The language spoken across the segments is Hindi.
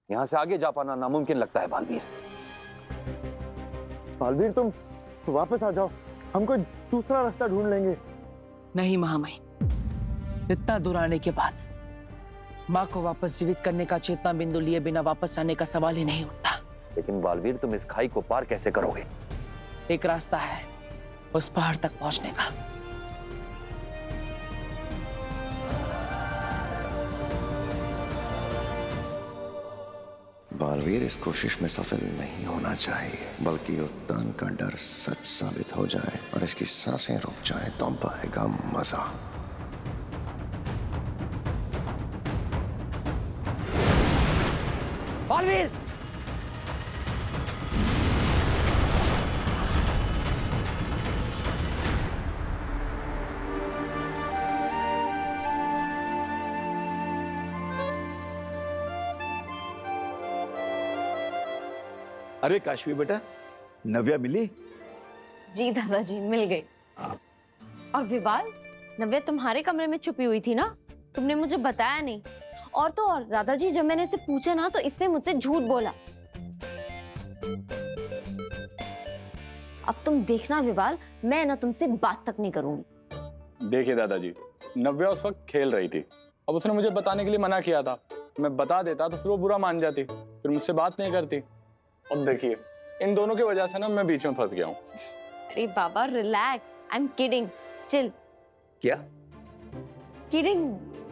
यहाँ से आगे जा पाना नामुमकिन लगता है बालवीर। बालवीर तुम वापस आ जाओ, हम कोई दूसरा रास्ता ढूंढ लेंगे। नहीं महामहिम, इतना दूर आने के बाद माँ को वापस जीवित करने का चेतना बिंदु लिए बिना वापस आने का सवाल ही नहीं उठता। लेकिन बालवीर तुम इस खाई को पार कैसे करोगे? एक रास्ता है उस पहाड़ तक पहुंचने का। बालवीर इस कोशिश में सफल नहीं होना चाहिए, बल्कि उत्तान का डर सच साबित हो जाए और इसकी सांसें रुक जाए तो आएगा मजा। बालवीर! अरे काशवी बेटा, नव्या मिली? जी दादाजी, मिल गई। और विवाल, नव्या तुम्हारे कमरे में छुपी हुई थी ना, तुमने मुझे बताया नहीं। और तो और दादाजी, जब मैंने इसे पूछा ना तो इसने मुझसे झूठ बोला। अब तुम देखना विवाल, मैं ना तुमसे बात तक नहीं करूंगी। देखिए दादाजी, नव्या उस वक्त खेल रही थी। अब उसने मुझे बताने के लिए मना किया था। मैं बता देता तो फिर वो बुरा मान जाती, फिर मुझसे बात नहीं करती। अब देखिए, इन दोनों की वजह से ना मैं बीच में फंस गया हूँ। अरे बाबा relax, I am kidding, chill. क्या? किडिंग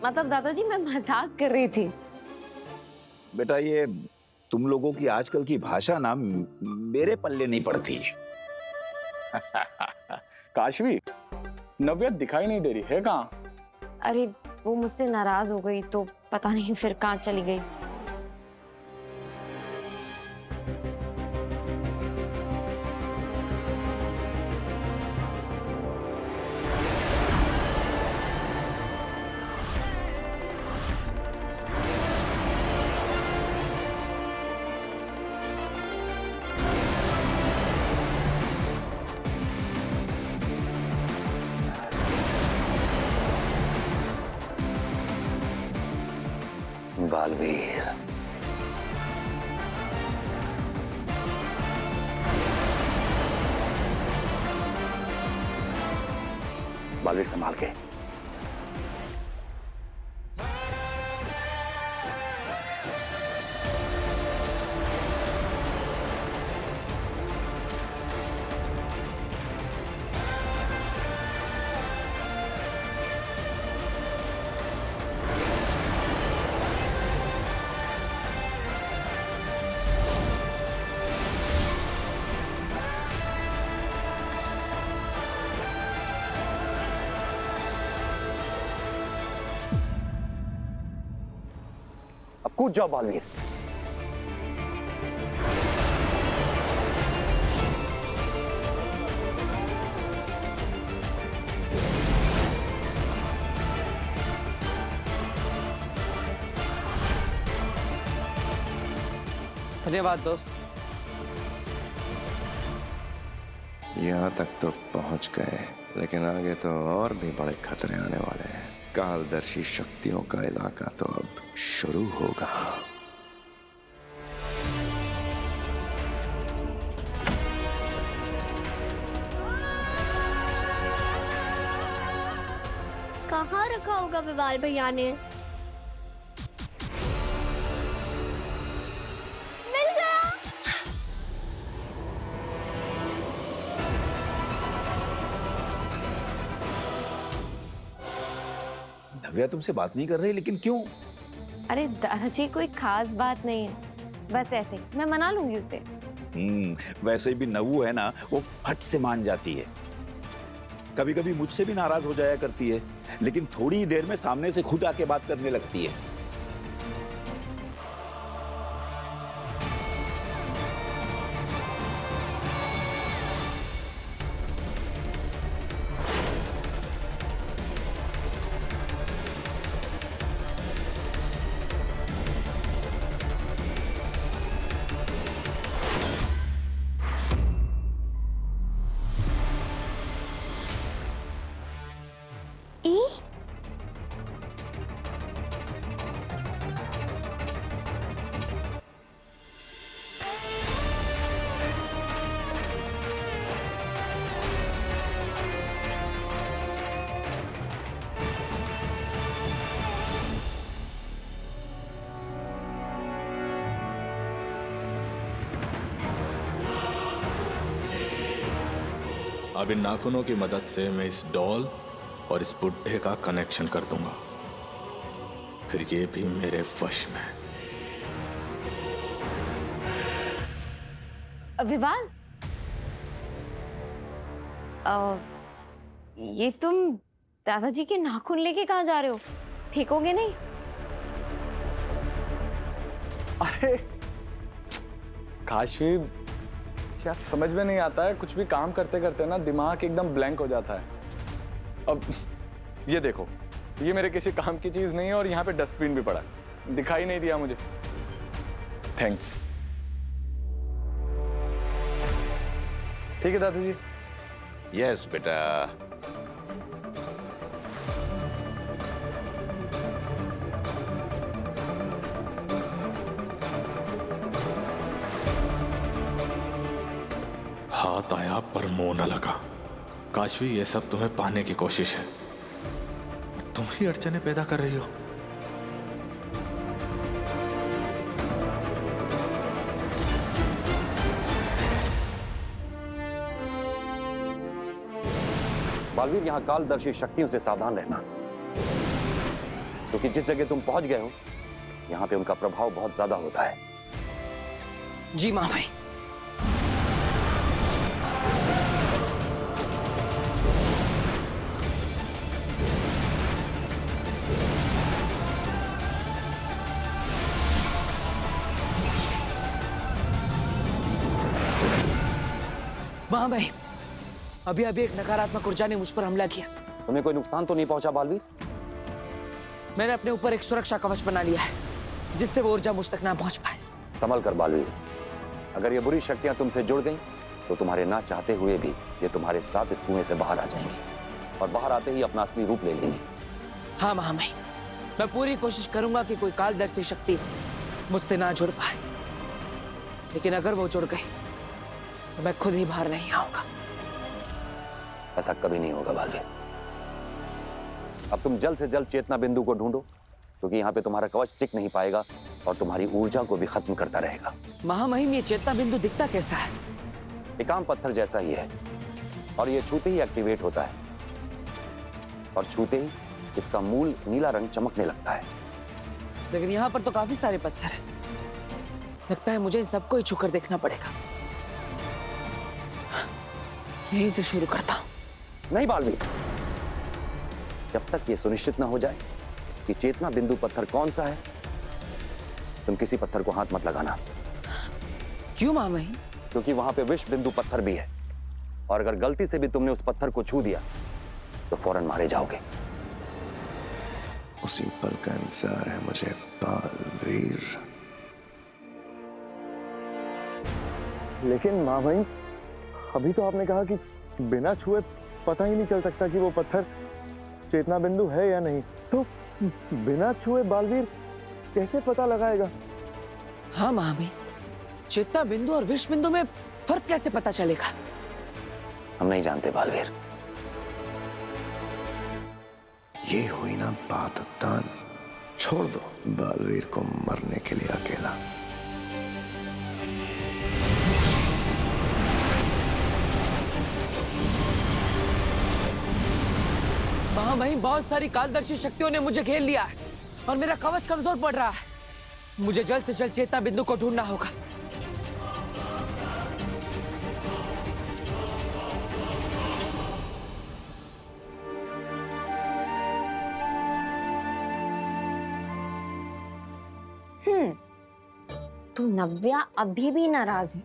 मतलब दादाजी, मैं मजाक कर रही थी। बेटा, ये तुम लोगों की आजकल की भाषा ना मेरे पल्ले नहीं पड़ती। काशवी, नव्या दिखाई नहीं दे रही है कहाँ? अरे वो मुझसे नाराज हो गई तो पता नहीं फिर कहाँ चली गई। बालवीर, बालवीर संभाल के। अब कूद जाओ बालवीर। धन्यवाद दोस्त। यहाँ तक तो पहुंच गए, लेकिन आगे तो और भी बड़े खतरे आने वाले हैं। कालदर्शी शक्तियों का इलाका तो अब शुरू होगा। कहाँ रखा होगा विवाल भैया ने? मिल गया। नव्या तुमसे बात नहीं कर रही, लेकिन क्यों? अरे दादाजी, कोई खास बात नहीं है, बस ऐसे मैं मना लूंगी उसे। वैसे भी नवू है ना, वो फट से मान जाती है। कभी कभी मुझसे भी नाराज हो जाया करती है, लेकिन थोड़ी ही देर में सामने से खुद आके बात करने लगती है। अब इन नाखूनों की मदद से मैं इस डॉल और इस बुड्ढे का कनेक्शन कर दूंगा, फिर ये भी मेरे वश में। विवाल, ये तुम दादाजी के नाखून लेके कहाँ जा रहे हो? फेंकोगे नहीं? अरे काशवी, क्या समझ में नहीं आता है, कुछ भी काम करते करते ना दिमाग एकदम ब्लैंक हो जाता है। अब ये देखो, ये मेरे किसी काम की चीज नहीं है और यहाँ पे डस्टबिन भी पड़ा है, दिखाई नहीं दिया मुझे। थैंक्स। ठीक है दादाजी। यस बेटा। हाथ आया पर मुंह न लगा। काशवी, ये सब तुम्हें पाने की कोशिश है, तुम ही अड़चने पैदा कर रही हो। बालवीर, यहाँ कालदर्शी शक्तियों से सावधान रहना, क्योंकि जिस जगह तुम पहुंच गए हो यहाँ पे उनका प्रभाव बहुत ज्यादा होता है। जी महामहिम। महामहिम, अभी एक नकारात्मक ऊर्जा ने मुझ पर हमला किया। तुम्हें कोई नुकसान तो नहीं पहुंचा बालवीर? मैंने अपने ऊपर एक सुरक्षा कवच बना लिया है, जिससे वो ऊर्जा मुझ तक ना पहुंच पाए। संभल कर बालवीर, अगर ये बुरी शक्तियां तुमसे जुड़ गईं, तो तुम्हारे ना चाहते हुए भी ये तुम्हारे साथ इस कुएं से बाहर आ जाएंगी और बाहर आते ही अपना असली रूप ले लेंगी। हाँ महामहिम, मैं पूरी कोशिश करूंगा कि कोई कालदर्शी शक्ति मुझसे ना जुड़ पाए, लेकिन अगर वो जुड़ गई तो मैं खुद ही बाहर नहीं आऊंगा। ऐसा कभी नहीं होगा बालवीर। अब तुम जल्द से जल्द चेतना बिंदु को ढूंढो, क्योंकि यहाँ पे तुम्हारा कवच टिक नहीं पाएगा और तुम्हारी ऊर्जा को भी खत्म करता रहेगा। महामहिम, ये चेतना बिंदु दिखता कैसा है? एक आम पत्थर जैसा ही है और ये छूते ही एक्टिवेट होता है और छूते ही इसका मूल नीला रंग चमकने लगता है। लेकिन यहाँ पर तो काफी सारे पत्थर हैं। लगता है मुझे इन सबको ही छूकर देखना पड़ेगा। यहीं से शुरू करता हूँ। नहीं बालवीर, जब तक ये सुनिश्चित ना हो जाए कि चेतना बिंदु पत्थर कौन सा है, तुम किसी पत्थर को हाथ मत लगाना। क्यों महामहिम? क्योंकि वहां पे विष बिंदु पत्थर भी है और अगर गलती से भी तुमने उस पत्थर को छू दिया तो फौरन मारे जाओगे। उसी पल का इंतजार है मुझे बालवीर। लेकिन महामहिम, अभी तो आपने कहा कि बिना छुए पता ही नहीं चल सकता कि वो पत्थर चेतना बिंदु है या नहीं, तो बिना छुए बालवीर कैसे पता लगाएगा? हाँ महामहिम, चेतना बिंदु और विष बिंदु में फर्क कैसे पता चलेगा? हम नहीं जानते बालवीर। ये हुई ना बात उद्दान, छोड़ दो बालवीर को मरने के लिए अकेला। महामहिम, बहुत सारी कालदर्शी शक्तियों ने मुझे घेर लिया है और मेरा कवच कमजोर पड़ रहा है। मुझे जल्द से जल्द चेतना बिंदु को ढूंढना होगा। तो नव्या अभी भी नाराज है।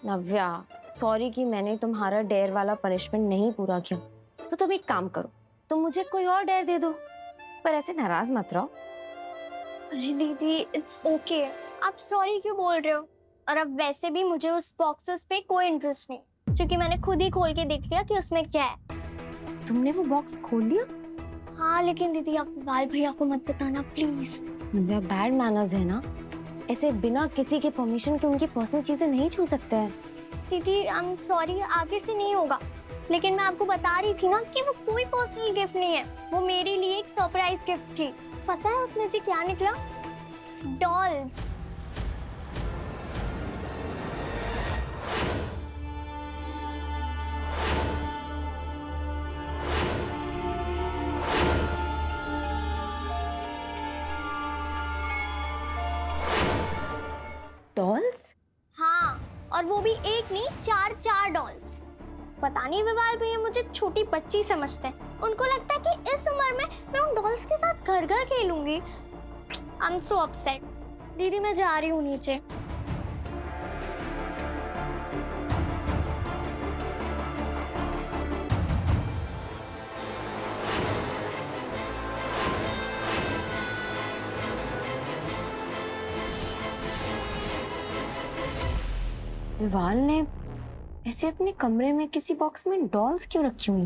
नव्या, सॉरी कि मैंने तुम्हारा डेयर वाला पनिशमेंट नहीं पूरा किया। तो तुम एक काम करो, तुम मुझे कोई और डेयर दे दो, पर ऐसे नाराज मत रहो। अरे दीदी, इट्स ओके। आप सॉरी क्यों बोल रहे हो? और अब वैसे भी मुझे उस बॉक्सेस पे कोई इंटरेस्ट नहीं, क्योंकि मैंने खुद ही खोल के देख लिया कि उसमें क्या है। तुमने वो बॉक्स खोल लिया? हाँ, लेकिन दीदी आप बाल भैया को मत बताना प्लीज। नव्या, बैड मैनर्स है ना, ऐसे बिना किसी के परमिशन के उनकी पर्सनल चीजें नहीं छू सकते हैं। दीदी आई एम सॉरी, आगे से नहीं होगा। लेकिन मैं आपको बता रही थी ना कि वो कोई पर्सनल गिफ्ट नहीं है, वो मेरे लिए एक सरप्राइज गिफ्ट थी। पता है उसमें से क्या निकला? डॉल। डॉल्स? हाँ, और वो भी एक नहीं, 4 डॉल्स। पता नहीं विवाल भैया मुझे छोटी बच्ची समझते हैं। उनको लगता है कि इस उम्र में मैं उन डॉल्स के साथ घर घर खेलूंगी। I am so upset. दीदी मैं जा रही हूँ नीचे। विवाल ने ऐसे अपने कमरे में किसी बॉक्स में डॉल्स क्यों रखी हुई?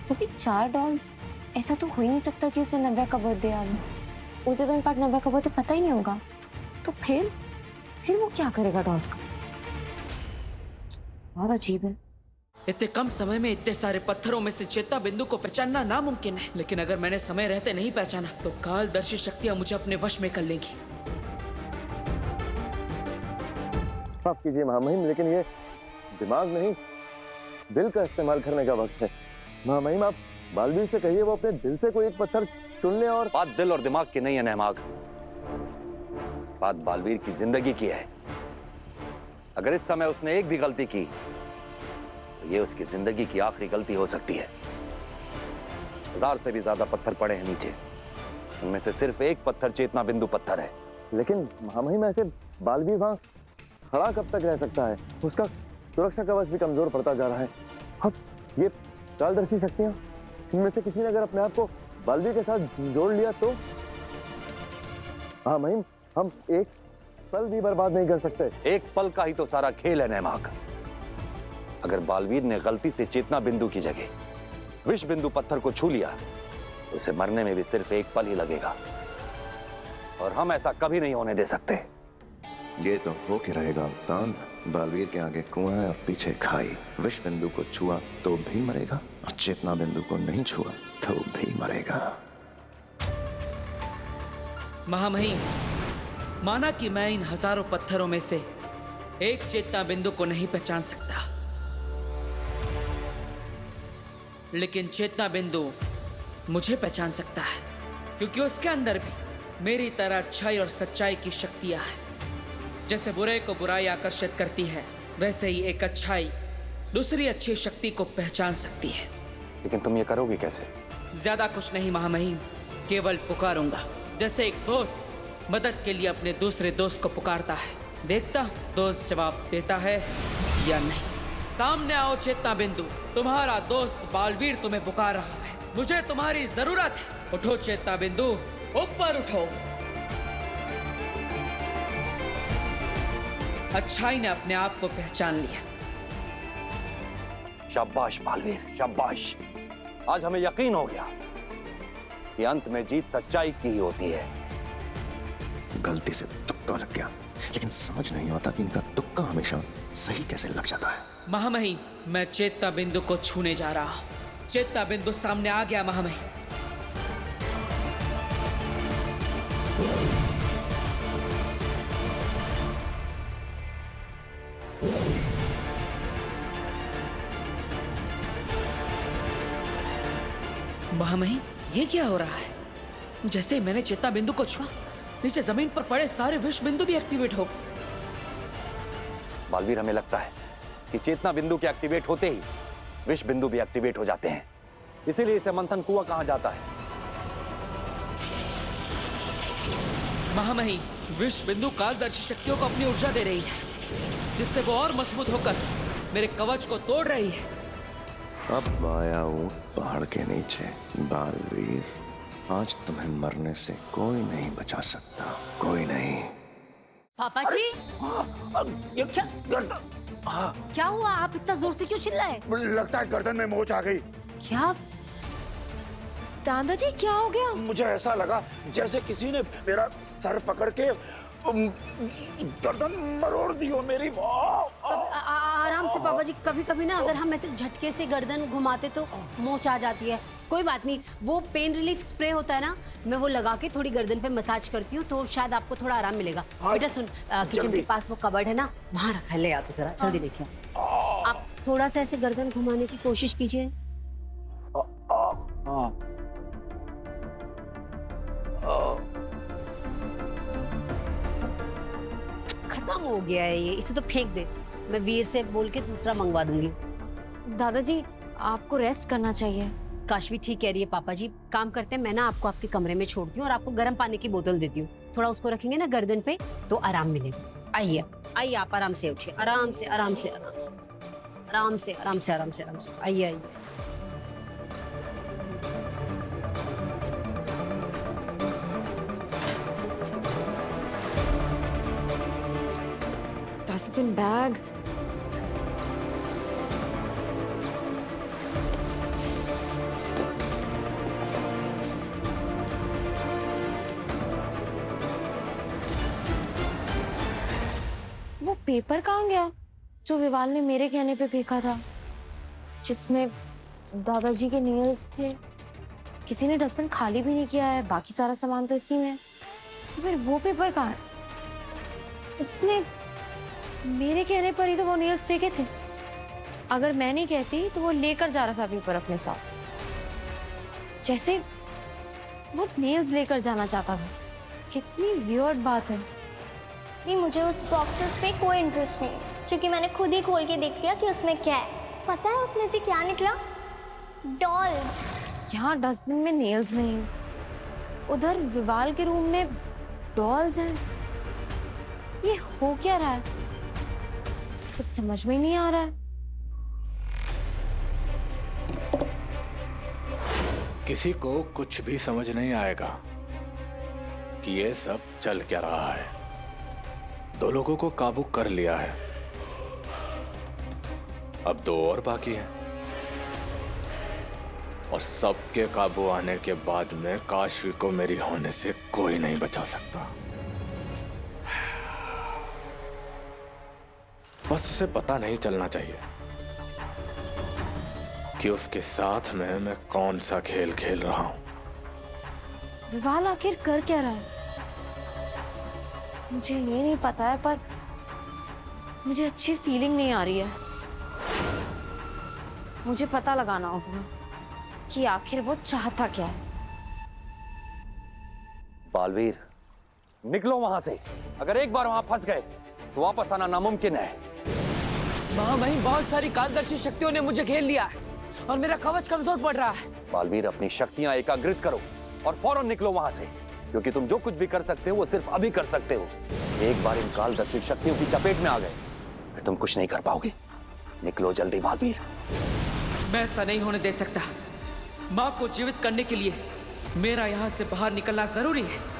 वो भी 4 डॉल्स। ऐसा तो हो ही नहीं सकता कि उसे नव्या का बर्थडे याद हो। उसे तो इनफैक्ट नव्या का बर्थडे पता ही नहीं होगा। तो फिर वो क्या करेगा डॉल्स का? बहुत अजीब है। इतने कम समय में इतने सारे पत्थरों में से चेतना बिंदु को पहचानना नामुमकिन है, लेकिन अगर मैंने समय रहते नहीं पहचाना तो कालदर्शी शक्तियां मुझे अपने वश में कर लेंगी। माफ कीजिए महामहिम, लेकिन ये दिमाग नहीं दिल का इस्तेमाल करने का वक्त है। महामहिम आप बालवीर से कहिए वो अपने दिल से कोई एक पत्थर चुन ले। और बात दिल और दिमाग की नहीं है नहमाग, बात बालवीर की जिंदगी की है। अगर इस समय उसने एक भी गलती की तो ये उसकी जिंदगी की आखिरी गलती हो सकती है। 1000 से भी ज्यादा पत्थर पड़े हैं नीचे, उनमें से सिर्फ एक पत्थर चेतना बिंदु पत्थर है। लेकिन महामहिम ऐसे बालवीर वहां खड़ा कब तक रह सकता है? उसका सुरक्षा कवच भी कमजोर पड़ता जा रहा है। अब ये कालदर्शी शक्तियां, इनमें से किसी ने अगर अपने आप को बालवीर के साथ जोड़ लिया तो? हाँ महिम, हम एक पल भी बर्बाद नहीं कर सकते। एक पल का ही तो सारा खेल है नहमाग। अगर बालवीर ने गलती से चेतना बिंदु की जगह विष बिंदु पत्थर को छू लिया तो उसे मरने में भी सिर्फ एक पल ही लगेगा, और हम ऐसा कभी नहीं होने दे सकते। ये तो हो के रहेगा अवतान। बालवीर के आगे कुआं है और पीछे खाई। विष बिंदु को छुआ तो भी मरेगा और चेतना बिंदु को नहीं छुआ तो भी मरेगा। महामहिम, माना कि मैं इन हजारों पत्थरों में से एक चेतना बिंदु को नहीं पहचान सकता, लेकिन चेतना बिंदु मुझे पहचान सकता है, क्योंकि उसके अंदर भी मेरी तरह अच्छाई और सच्चाई की शक्तियां हैं। जैसे बुरे को बुराई आकर्षित करती है, वैसे ही एक अच्छाई दूसरी अच्छी शक्ति को पहचान सकती है। लेकिन तुम ये करोगे कैसे? ज्यादा कुछ नहीं महामहिम, केवल पुकारूंगा, जैसे एक दोस्त मदद के लिए अपने दूसरे दोस्त को पुकारता है। देखता दोस्त जवाब देता है या नहीं। सामने आओ चेतना बिंदु, तुम्हारा दोस्त बालवीर तुम्हें पुकार रहा है। मुझे तुम्हारी जरूरत है। उठो चेतना बिंदु, ऊपर उठो। अच्छाई ने अपने आप को पहचान लिया। शाबाश बालवीर, शाबाश। आज हमें यकीन हो गया कि अंत में जीत सच्चाई की ही होती है। गलती से तुक्का लग गया, लेकिन समझ नहीं आता कि इनका तुक्का हमेशा सही कैसे लग जाता है। महामहिम, मैं चेतना बिंदु को छूने जा रहा हूं। चेतना बिंदु सामने आ गया महामहिम। महामहिम, ये क्या हो रहा है? जैसे मैंने चेतना बिंदु को छुआ, नीचे जमीन पर पड़े सारे विष बिंदु भी एक्टिवेट हो गए। बालवीर, हमें लगता है कि चेतना बिंदु के एक्टिवेट होते ही विष बिंदु भी एक्टिवेट हो जाते हैं, इसीलिए इसे मंथन कुआं कहा जाता है। महामहिम, विष बिंदु कालदर्शी शक्तियों को अपनी ऊर्जा दे रही है, जिससे वो और मजबूत होकर मेरे कवच को तोड़ रही है। अब आया ऊंट पहाड़ के नीचे। बालवीर, आज तुम्हें मरने से कोई नहीं बचा सकता, कोई नहीं। पापा जी, क्या हुआ? आप इतना जोर से क्यों चिल्लाए? लगता है गर्दन में मोच आ गई। क्या दादाजी, क्या हो गया? मुझे ऐसा लगा जैसे किसी ने मेरा सर पकड़ के गर्दन मरोड़ दी हो मेरी। आराम से पापा जी, कभी कभी ना अगर हम ऐसे झटके से गर्दन घुमाते तो मोच आ जाती है। कोई बात नहीं, वो पेन रिलीफ स्प्रे होता है ना, मैं वो लगा के थोड़ी गर्दन पे मसाज करती हूँ तो शायद आपको थोड़ा आराम मिलेगा। बेटा सुन, किचन के पास वो कबर्ड है ना, वहाँ रखा है, ले आ तो जरा जल्दी लेके आ। आप थोड़ा सा ऐसे गर्दन घुमाने की कोशिश कीजिए। खत्म भंग हो गया है ये, इसे तो फेंक दे। मैं वीर से बोल के दूसरा मंगवा दूंगी। दादाजी आपको रेस्ट करना चाहिए। काशवी ठीक कह रही है पापा जी। काम करते हैं, मैं ना आपको आपके कमरे में छोड़ती हूँ और आपको गर्म पानी की बोतल देती हूँ। थोड़ा उसको रखेंगे ना गर्दन पे तो आराम मिलेगा। आइए आइए, आप आराम से उठिए, आराम से आराम से आराम से आराम से आराम से आराम से आराम से आइए आइए। Dustbin bag. वो पेपर कहाँ गया जो विवाल ने मेरे कहने पे फेंका था, जिसमें दादाजी के नेल्स थे? किसी ने डस्टबिन खाली भी नहीं किया है, बाकी सारा सामान तो इसी में है। तो फिर वो पेपर कहाँ है? उसने मेरे कहने पर ही तो वो नेल्स फेंके थे। अगर मैं नहीं कहती तो वो लेकर जा रहा था पेपर अपने साथ, जैसे वो नेल्स लेकर जाना चाहता था। कितनी वियर्ड बात है। नहीं, मुझे उस बॉक्सेस पे कोई इंटरेस्ट नहीं, क्योंकि मैंने खुद ही खोल के देख लिया कि उसमें क्या है। पता है उसमें से क्या निकला? डॉल। यहाँ डस्टबिन में नेल्स नहीं, उधर विवाल के रूम में डॉल्स हैं। ये हो क्या रहा है? कुछ समझ में नहीं आ रहा है। किसी को कुछ भी समझ नहीं आएगा कि ये सब चल क्या रहा है। 2 लोगों को काबू कर लिया है, अब 2 और बाकी हैं। और सबके काबू आने के बाद में काशवी को मेरी होने से कोई नहीं बचा सकता। बस उसे पता नहीं चलना चाहिए कि उसके साथ में मैं कौन सा खेल खेल रहा हूं। विवाल आखिर कर क्या रहा है? मुझे ये नहीं पता है, पर मुझे अच्छी फीलिंग नहीं आ रही है। मुझे पता लगाना होगा कि आखिर वो चाहता क्या है। बालवीर, निकलो वहां से। अगर एक बार वहां फंस गए तो वापस आना नामुमकिन है। महामहिम, बहुत सारी कालदर्शी शक्तियों ने मुझे घेर लिया है और मेरा कवच कमजोर पड़ रहा है। बालवीर, अपनी शक्तियां एकाग्रित करो और फौरन निकलो वहां से, क्योंकि तुम जो कुछ भी कर सकते हो वो सिर्फ अभी कर सकते हो। एक बार इन कालदर्शी शक्तियों की चपेट में आ गए फिर तुम कुछ नहीं कर पाओगे। निकलो जल्दी बालवीर। मैं ऐसा नहीं होने दे सकता। माँ को जीवित करने के लिए मेरा यहाँ से बाहर निकलना जरूरी है।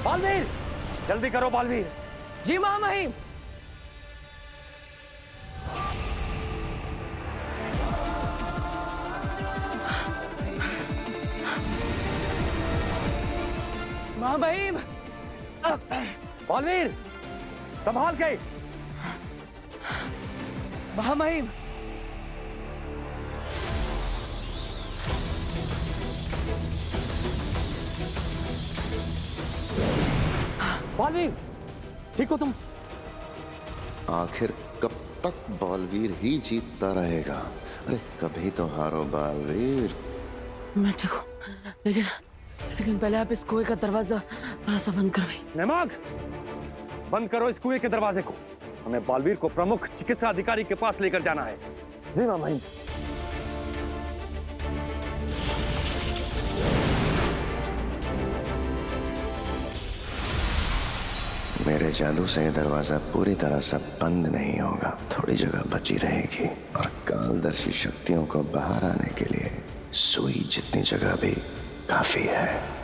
बालवीर, जल्दी करो बालवीर। जी महामहिम। महामहिम। बालवीर, संभाल के। महामहिम। बालवीर, ठीक हो तुम? आखिर कब तक बालवीर ही जीतता रहेगा? अरे कभी तो हारो बालवीर। मैं ठीक हूँ, लेकिन पहले आप इस कुएं का दरवाजा थोड़ा सा बंद करवाइए। नेमाग, बंद करो इस कुएं के दरवाजे को। हमें बालवीर को प्रमुख चिकित्सा अधिकारी के पास लेकर जाना है। जी मामा। मेरे जादू से यह दरवाजा पूरी तरह से बंद नहीं होगा, थोड़ी जगह बची रहेगी और कालदर्शी शक्तियों को बाहर आने के लिए सुई जितनी जगह भी काफी है।